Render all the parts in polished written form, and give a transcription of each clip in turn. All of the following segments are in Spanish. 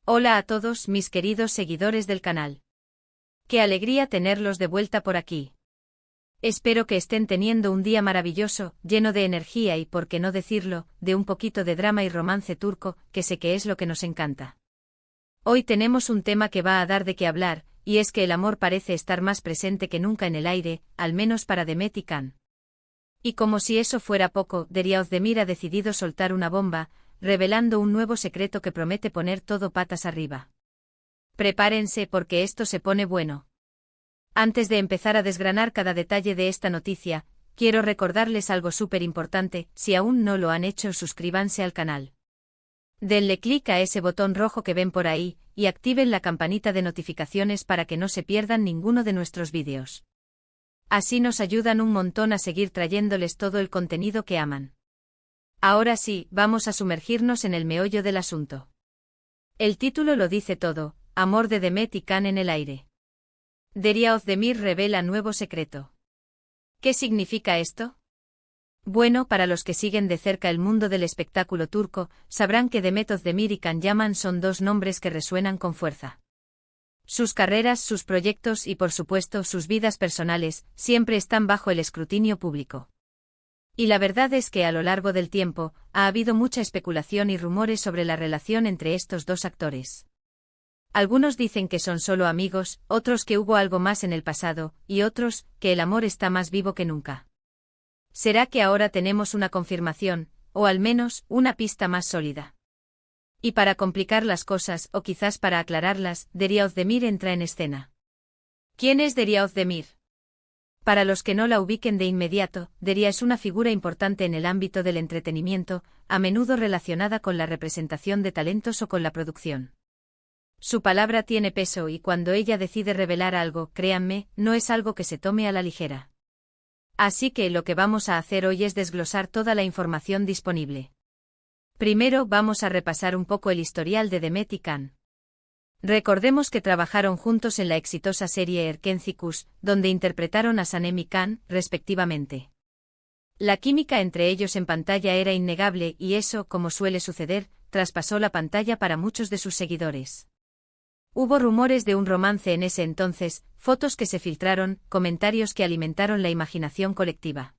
Hola a todos mis queridos seguidores del canal. Qué alegría tenerlos de vuelta por aquí. Espero que estén teniendo un día maravilloso, lleno de energía y, por qué no decirlo, de un poquito de drama y romance turco, que sé que es lo que nos encanta. Hoy tenemos un tema que va a dar de qué hablar, y es que el amor parece estar más presente que nunca en el aire, al menos para Demet y Can. Y como si eso fuera poco, Derya Özdemir ha decidido soltar una bomba, revelando un nuevo secreto que promete poner todo patas arriba. Prepárense porque esto se pone bueno. Antes de empezar a desgranar cada detalle de esta noticia, quiero recordarles algo súper importante: si aún no lo han hecho, suscríbanse al canal. Denle clic a ese botón rojo que ven por ahí, y activen la campanita de notificaciones para que no se pierdan ninguno de nuestros vídeos. Así nos ayudan un montón a seguir trayéndoles todo el contenido que aman. Ahora sí, vamos a sumergirnos en el meollo del asunto. El título lo dice todo: amor de Demet y Can en el aire. Derya Özdemir revela nuevo secreto. ¿Qué significa esto? Bueno, para los que siguen de cerca el mundo del espectáculo turco, sabrán que Demet Özdemir y Can Yaman son dos nombres que resuenan con fuerza. Sus carreras, sus proyectos y, por supuesto, sus vidas personales, siempre están bajo el escrutinio público. Y la verdad es que a lo largo del tiempo, ha habido mucha especulación y rumores sobre la relación entre estos dos actores. Algunos dicen que son solo amigos, otros que hubo algo más en el pasado, y otros, que el amor está más vivo que nunca. ¿Será que ahora tenemos una confirmación, o al menos, una pista más sólida? Y para complicar las cosas, o quizás para aclararlas, Derya Özdemir entra en escena. ¿Quién es Derya Özdemir? Para los que no la ubiquen de inmediato, Derya es una figura importante en el ámbito del entretenimiento, a menudo relacionada con la representación de talentos o con la producción. Su palabra tiene peso y cuando ella decide revelar algo, créanme, no es algo que se tome a la ligera. Así que lo que vamos a hacer hoy es desglosar toda la información disponible. Primero vamos a repasar un poco el historial de Demet y Can. Recordemos que trabajaron juntos en la exitosa serie Erkenci, donde interpretaron a Sanem y Can, respectivamente. La química entre ellos en pantalla era innegable y eso, como suele suceder, traspasó la pantalla para muchos de sus seguidores. Hubo rumores de un romance en ese entonces, fotos que se filtraron, comentarios que alimentaron la imaginación colectiva.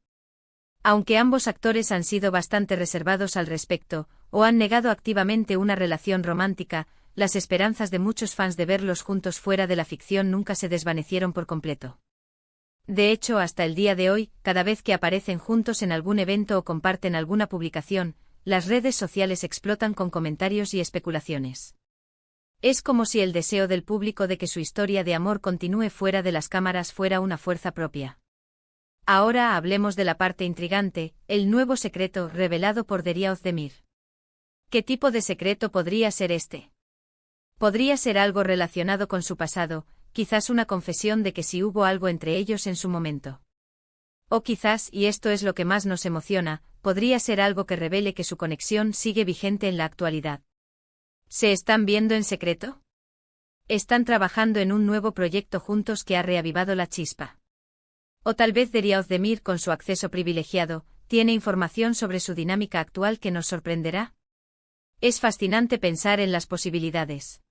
Aunque ambos actores han sido bastante reservados al respecto, o han negado activamente una relación romántica, las esperanzas de muchos fans de verlos juntos fuera de la ficción nunca se desvanecieron por completo. De hecho, hasta el día de hoy, cada vez que aparecen juntos en algún evento o comparten alguna publicación, las redes sociales explotan con comentarios y especulaciones. Es como si el deseo del público de que su historia de amor continúe fuera de las cámaras fuera una fuerza propia. Ahora hablemos de la parte intrigante, el nuevo secreto revelado por Derya Özdemir. ¿Qué tipo de secreto podría ser este? Podría ser algo relacionado con su pasado, quizás una confesión de que sí hubo algo entre ellos en su momento. O quizás, y esto es lo que más nos emociona, podría ser algo que revele que su conexión sigue vigente en la actualidad. ¿Se están viendo en secreto? ¿Están trabajando en un nuevo proyecto juntos que ha reavivado la chispa? O tal vez Derya Özdemir, con su acceso privilegiado, tiene información sobre su dinámica actual que nos sorprenderá. Es fascinante pensar en las posibilidades.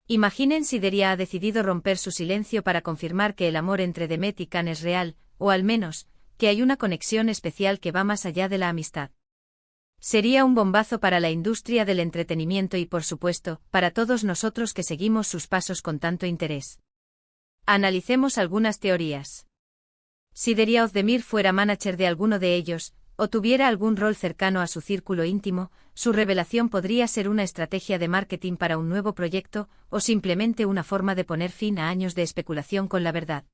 Imaginen si Derya ha decidido romper su silencio para confirmar que el amor entre Demet y Can es real, o al menos, que hay una conexión especial que va más allá de la amistad. Sería un bombazo para la industria del entretenimiento y, por supuesto, para todos nosotros que seguimos sus pasos con tanto interés. Analicemos algunas teorías. Si Derya Özdemir fuera manager de alguno de ellos, o tuviera algún rol cercano a su círculo íntimo, su revelación podría ser una estrategia de marketing para un nuevo proyecto, o simplemente una forma de poner fin a años de especulación con la verdad.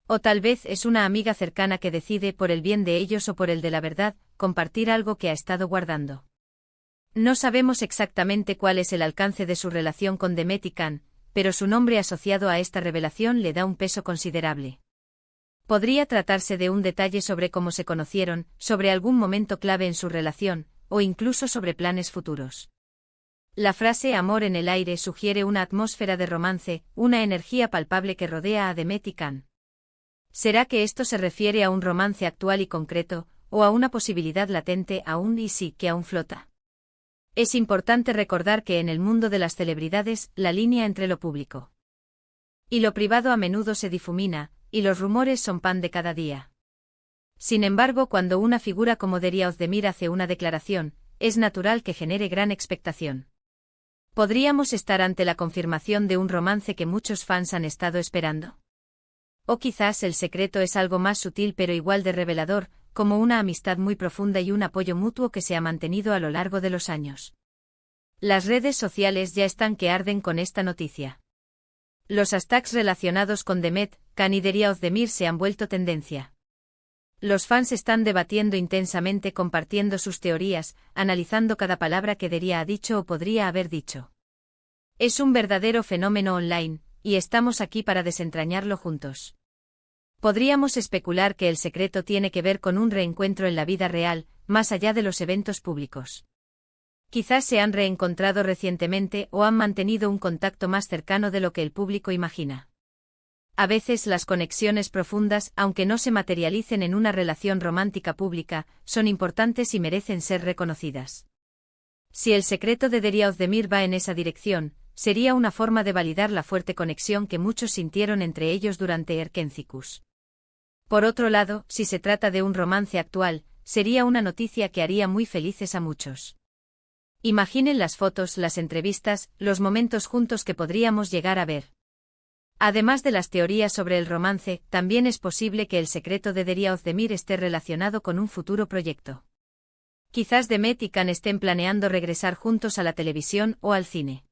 O tal vez es una amiga cercana que decide, por el bien de ellos o por el de la verdad, compartir algo que ha estado guardando. No sabemos exactamente cuál es el alcance de su relación con Demet y Can, pero su nombre asociado a esta revelación le da un peso considerable. Podría tratarse de un detalle sobre cómo se conocieron, sobre algún momento clave en su relación, o incluso sobre planes futuros. La frase amor en el aire sugiere una atmósfera de romance, una energía palpable que rodea a Demet y Can. ¿Será que esto se refiere a un romance actual y concreto, o a una posibilidad latente aún y sí que aún flota? Es importante recordar que en el mundo de las celebridades, la línea entre lo público y lo privado a menudo se difumina, y los rumores son pan de cada día. Sin embargo, cuando una figura como Deria Özdemir hace una declaración, es natural que genere gran expectación. ¿Podríamos estar ante la confirmación de un romance que muchos fans han estado esperando? O quizás el secreto es algo más sutil pero igual de revelador, como una amistad muy profunda y un apoyo mutuo que se ha mantenido a lo largo de los años. Las redes sociales ya están que arden con esta noticia. Los hashtags relacionados con Demet, Can y Deria Özdemir se han vuelto tendencia. Los fans están debatiendo intensamente, compartiendo sus teorías, analizando cada palabra que Deria ha dicho o podría haber dicho. Es un verdadero fenómeno online, y estamos aquí para desentrañarlo juntos. Podríamos especular que el secreto tiene que ver con un reencuentro en la vida real, más allá de los eventos públicos. Quizás se han reencontrado recientemente o han mantenido un contacto más cercano de lo que el público imagina. A veces las conexiones profundas, aunque no se materialicen en una relación romántica pública, son importantes y merecen ser reconocidas. Si el secreto de Deria Özdemir va en esa dirección, sería una forma de validar la fuerte conexión que muchos sintieron entre ellos durante Erkencikus. Por otro lado, si se trata de un romance actual, sería una noticia que haría muy felices a muchos. Imaginen las fotos, las entrevistas, los momentos juntos que podríamos llegar a ver. Además de las teorías sobre el romance, también es posible que el secreto de Deria Özdemir esté relacionado con un futuro proyecto. Quizás Demet y Can estén planeando regresar juntos a la televisión o al cine.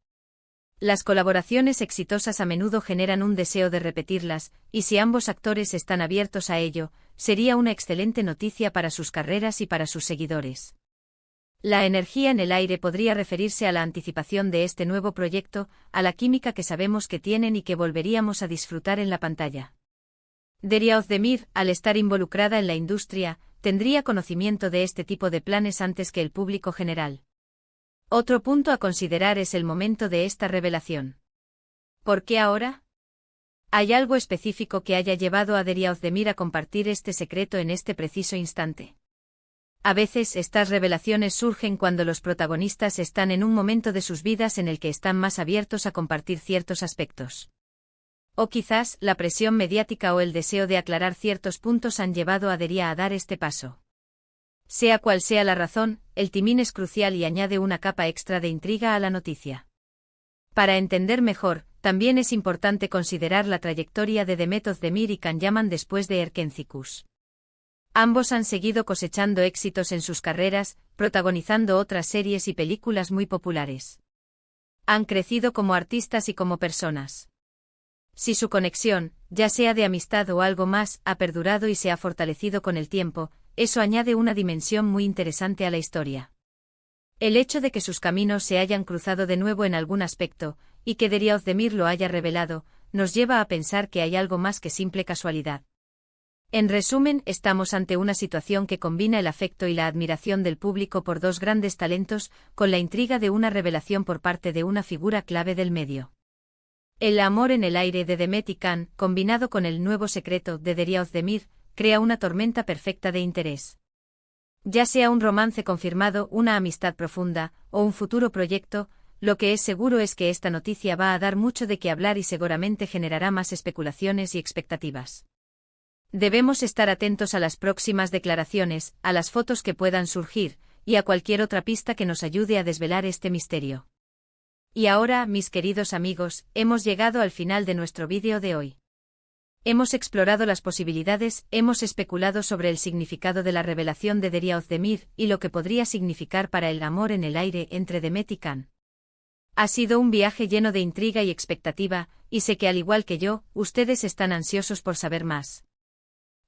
Las colaboraciones exitosas a menudo generan un deseo de repetirlas, y si ambos actores están abiertos a ello, sería una excelente noticia para sus carreras y para sus seguidores. La energía en el aire podría referirse a la anticipación de este nuevo proyecto, a la química que sabemos que tienen y que volveríamos a disfrutar en la pantalla. Deria Özdemir, al estar involucrada en la industria, tendría conocimiento de este tipo de planes antes que el público general. Otro punto a considerar es el momento de esta revelación. ¿Por qué ahora? ¿Hay algo específico que haya llevado a Deria Özdemir a compartir este secreto en este preciso instante? A veces estas revelaciones surgen cuando los protagonistas están en un momento de sus vidas en el que están más abiertos a compartir ciertos aspectos. O quizás la presión mediática o el deseo de aclarar ciertos puntos han llevado a Deria a dar este paso. Sea cual sea la razón, el timing es crucial y añade una capa extra de intriga a la noticia. Para entender mejor, también es importante considerar la trayectoria de Demet Özdemir y Can Yaman después de Erkencikus. Ambos han seguido cosechando éxitos en sus carreras, protagonizando otras series y películas muy populares. Han crecido como artistas y como personas. Si su conexión, ya sea de amistad o algo más, ha perdurado y se ha fortalecido con el tiempo, eso añade una dimensión muy interesante a la historia. El hecho de que sus caminos se hayan cruzado de nuevo en algún aspecto, y que Deria Özdemir lo haya revelado, nos lleva a pensar que hay algo más que simple casualidad. En resumen, estamos ante una situación que combina el afecto y la admiración del público por dos grandes talentos, con la intriga de una revelación por parte de una figura clave del medio. El amor en el aire de Demet y Can, combinado con el nuevo secreto de Deria Özdemir, crea una tormenta perfecta de interés. Ya sea un romance confirmado, una amistad profunda, o un futuro proyecto, lo que es seguro es que esta noticia va a dar mucho de qué hablar y seguramente generará más especulaciones y expectativas. Debemos estar atentos a las próximas declaraciones, a las fotos que puedan surgir, y a cualquier otra pista que nos ayude a desvelar este misterio. Y ahora, mis queridos amigos, hemos llegado al final de nuestro vídeo de hoy. Hemos explorado las posibilidades, hemos especulado sobre el significado de la revelación de Deria Özdemir y lo que podría significar para el amor en el aire entre Demet y Can. Ha sido un viaje lleno de intriga y expectativa, y sé que al igual que yo, ustedes están ansiosos por saber más.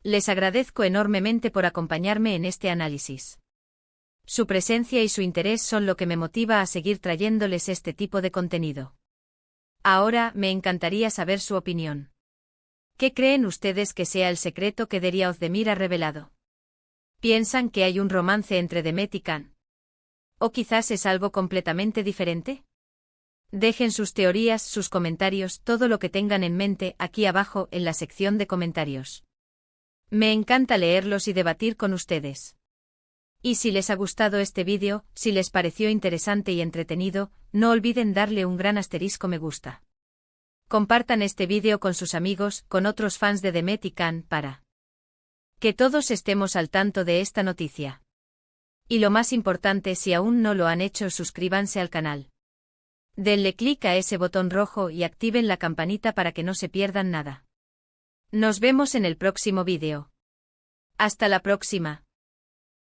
Les agradezco enormemente por acompañarme en este análisis. Su presencia y su interés son lo que me motiva a seguir trayéndoles este tipo de contenido. Ahora, me encantaría saber su opinión. ¿Qué creen ustedes que sea el secreto que Deria Özdemir ha revelado? ¿Piensan que hay un romance entre Demet y Can? ¿O quizás es algo completamente diferente? Dejen sus teorías, sus comentarios, todo lo que tengan en mente aquí abajo en la sección de comentarios. Me encanta leerlos y debatir con ustedes. Y si les ha gustado este vídeo, si les pareció interesante y entretenido, no olviden darle un gran asterisco me gusta. Compartan este vídeo con sus amigos, con otros fans de Demet y Can, para que todos estemos al tanto de esta noticia. Y lo más importante, si aún no lo han hecho, suscríbanse al canal. Denle clic a ese botón rojo y activen la campanita para que no se pierdan nada. Nos vemos en el próximo vídeo. Hasta la próxima.